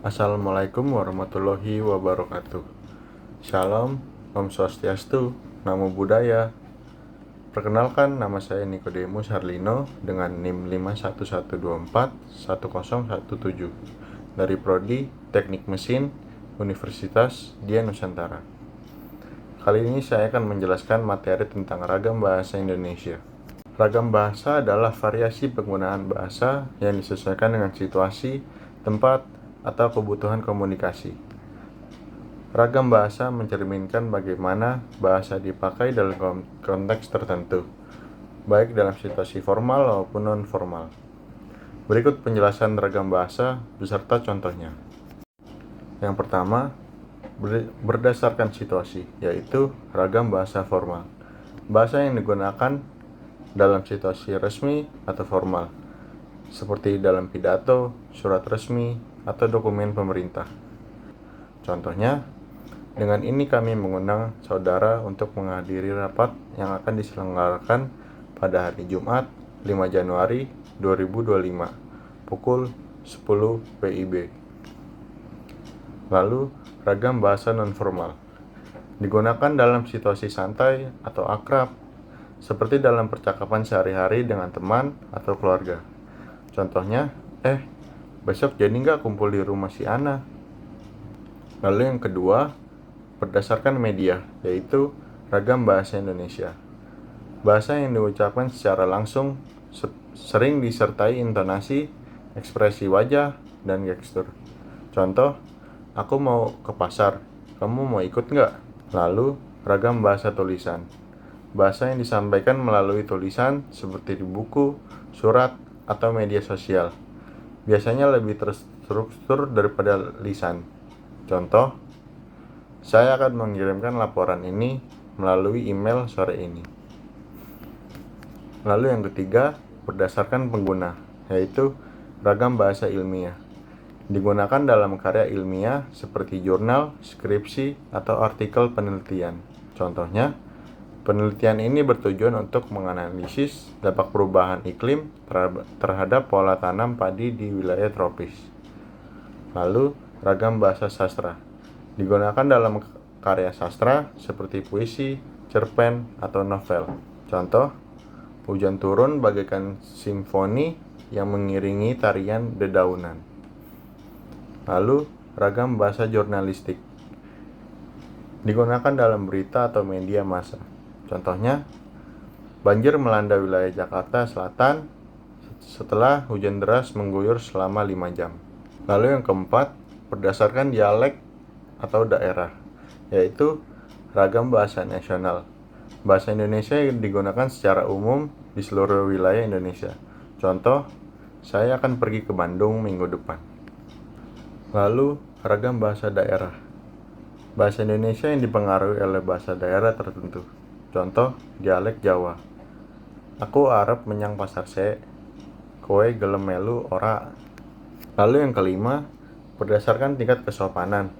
Assalamualaikum warahmatullahi wabarakatuh. Shalom, Om Swastiastu, Namo Buddhaya. Perkenalkan, nama saya Nikodemus Harlino dengan NIM 511241017 dari Prodi Teknik Mesin Universitas Dian Nusantara. Kali ini saya akan menjelaskan materi tentang ragam bahasa Indonesia. Ragam bahasa adalah variasi penggunaan bahasa yang disesuaikan dengan situasi, tempat, atau kebutuhan komunikasi. Ragam bahasa mencerminkan bagaimana bahasa dipakai dalam konteks tertentu, baik dalam situasi formal maupun non-formal. Berikut penjelasan ragam bahasa beserta contohnya. Yang pertama, berdasarkan situasi, yaitu ragam bahasa formal. Bahasa yang digunakan dalam situasi resmi atau formal, seperti dalam pidato, surat resmi, atau dokumen pemerintah. Contohnya, dengan ini kami mengundang saudara untuk menghadiri rapat yang akan diselenggarakan pada hari Jumat 5 Januari 2025 pukul 10 WIB. Lalu, ragam bahasa non-formal digunakan dalam situasi santai atau akrab, seperti dalam percakapan sehari-hari dengan teman atau keluarga. Contohnya, besok jadi nggak kumpul di rumah si Ana? Lalu yang kedua, berdasarkan media, yaitu ragam bahasa Indonesia. Bahasa yang diucapkan secara langsung sering disertai intonasi, ekspresi wajah, dan gestur. Contoh, aku mau ke pasar, kamu mau ikut nggak? Lalu, ragam bahasa tulisan. Bahasa yang disampaikan melalui tulisan seperti di buku, surat, atau media sosial. Biasanya lebih terstruktur daripada lisan. Contoh, saya akan mengirimkan laporan ini melalui email sore ini. Lalu yang ketiga, berdasarkan pengguna, yaitu ragam bahasa ilmiah. Digunakan dalam karya ilmiah seperti jurnal, skripsi, atau artikel penelitian. Contohnya, penelitian ini bertujuan untuk menganalisis dampak perubahan iklim terhadap pola tanam padi di wilayah tropis. Lalu, ragam bahasa sastra digunakan dalam karya sastra seperti puisi, cerpen, atau novel. Contoh, hujan turun bagaikan simfoni yang mengiringi tarian dedaunan. Lalu, ragam bahasa jurnalistik digunakan dalam berita atau media massa. Contohnya, banjir melanda wilayah Jakarta Selatan setelah hujan deras mengguyur selama 5 jam. Lalu yang keempat, berdasarkan dialek atau daerah, yaitu ragam bahasa nasional. Bahasa Indonesia yang digunakan secara umum di seluruh wilayah Indonesia. Contoh, saya akan pergi ke Bandung minggu depan. Lalu, ragam bahasa daerah. Bahasa Indonesia yang dipengaruhi oleh bahasa daerah tertentu. Contoh, dialek Jawa. Aku arep menyang pasar se, kowe gelem melu ora. Lalu yang kelima, berdasarkan tingkat kesopanan,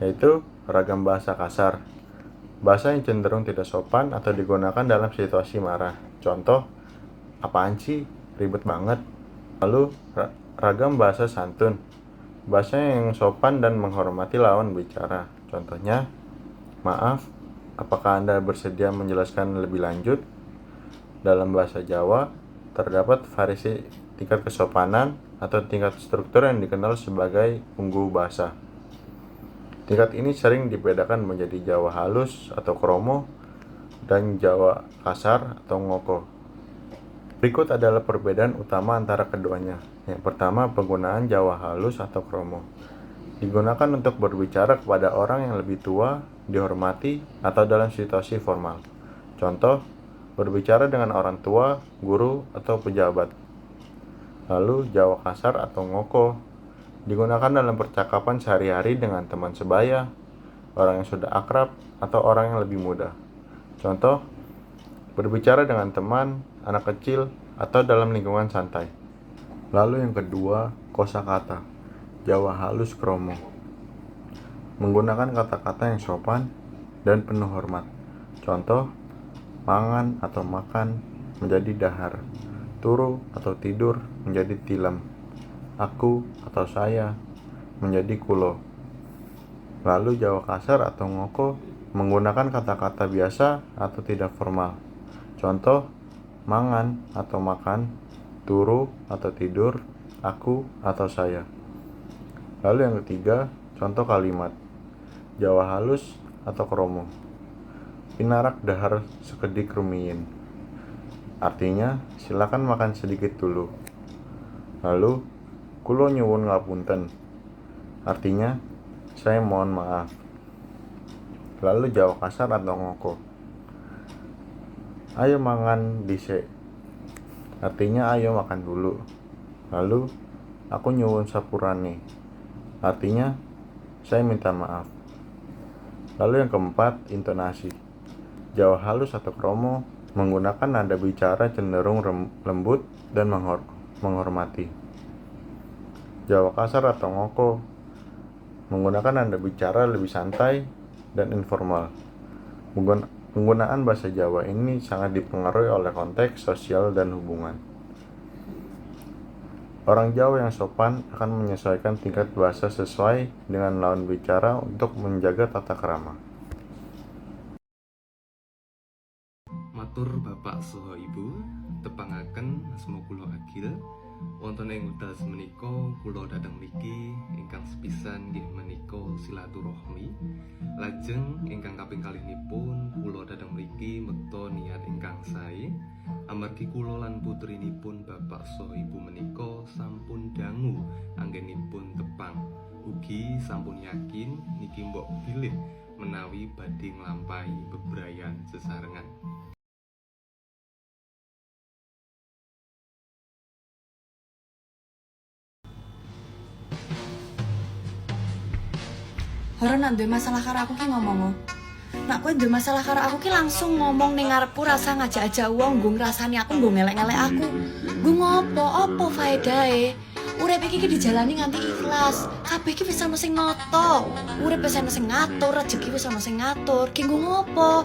yaitu ragam bahasa kasar. Bahasa yang cenderung tidak sopan atau digunakan dalam situasi marah. Contoh, apaan sih? Ribet banget. Lalu, ragam bahasa santun. Bahasa yang sopan dan menghormati lawan bicara. Contohnya, maaf, apakah Anda bersedia menjelaskan lebih lanjut? Dalam bahasa Jawa, terdapat variasi tingkat kesopanan atau tingkat struktur yang dikenal sebagai unggu bahasa. Tingkat ini sering dibedakan menjadi Jawa halus atau kromo dan Jawa kasar atau ngoko. Berikut adalah perbedaan utama antara keduanya. Yang pertama, penggunaan Jawa halus atau kromo. Digunakan untuk berbicara kepada orang yang lebih tua, dihormati, atau dalam situasi formal. Contoh, berbicara dengan orang tua, guru, atau pejabat. Lalu, Jawa kasar atau ngoko digunakan dalam percakapan sehari-hari dengan teman sebaya, orang yang sudah akrab, atau orang yang lebih muda. Contoh, berbicara dengan teman, anak kecil, atau dalam lingkungan santai. Lalu yang kedua, kosakata, Jawa halus kromo. Menggunakan kata-kata yang sopan dan penuh hormat. Contoh, mangan atau makan menjadi dahar, turu atau tidur menjadi tilem, aku atau saya, menjadi kulo. Lalu Jawa kasar atau ngoko menggunakan kata-kata biasa atau tidak formal. Contoh, mangan atau makan, turu atau tidur, aku atau saya. Lalu yang ketiga, contoh kalimat. Jawa halus atau kromo. Pinarak dahar sekedik rumiyin. Artinya, silakan makan sedikit dulu. Lalu, kulo nyuwun ngapunten. Artinya, saya mohon maaf. Lalu Jawa kasar atau ngoko. Ayo mangan dhisik. Artinya ayo makan dulu. Lalu, aku nyuwun sapurane. Artinya, saya minta maaf. Lalu yang keempat, intonasi. Jawa halus atau kromo menggunakan nada bicara cenderung lembut dan menghormati. Jawa kasar atau ngoko menggunakan nada bicara lebih santai dan informal. Penggunaan bahasa Jawa ini sangat dipengaruhi oleh konteks sosial dan hubungan. Orang Jawa yang sopan akan menyesuaikan tingkat bahasa sesuai dengan lawan bicara untuk menjaga tata krama. Matur Bapak saha Ibu, tepangaken asma kula Agil. Wonten ing wekdal menika kula dhateng mriki ingkang sepisan nggih menika silaturahmi. Lajeng ingkang kaping kalihipun kula dhateng mriki mekta niat ingkang sae amargi kula lan putrinipun Bapak saha Ibu menika sampun dangu anggenipun tepang. Ugi sampun yakin niki mbok bilih menawi badhe nglampahi bebrayan sesarengan. Ora nak duwe masalah karo aku ki ngomong. Nak kowe duwe masalah karo aku ki langsung ngomong ning ngarepku, rasa ngajak-ajak wong nggo ngrasani aku, nggo ngelek-ngelek aku. Nggo ngopo? Apa faedahe? Urip iki dijalani nganti ikhlas. Kabeh iki wis ana sing nata. Urip wis ana sing ngatur, rezeki wis ana sing ngatur. Ki nggo ngopo?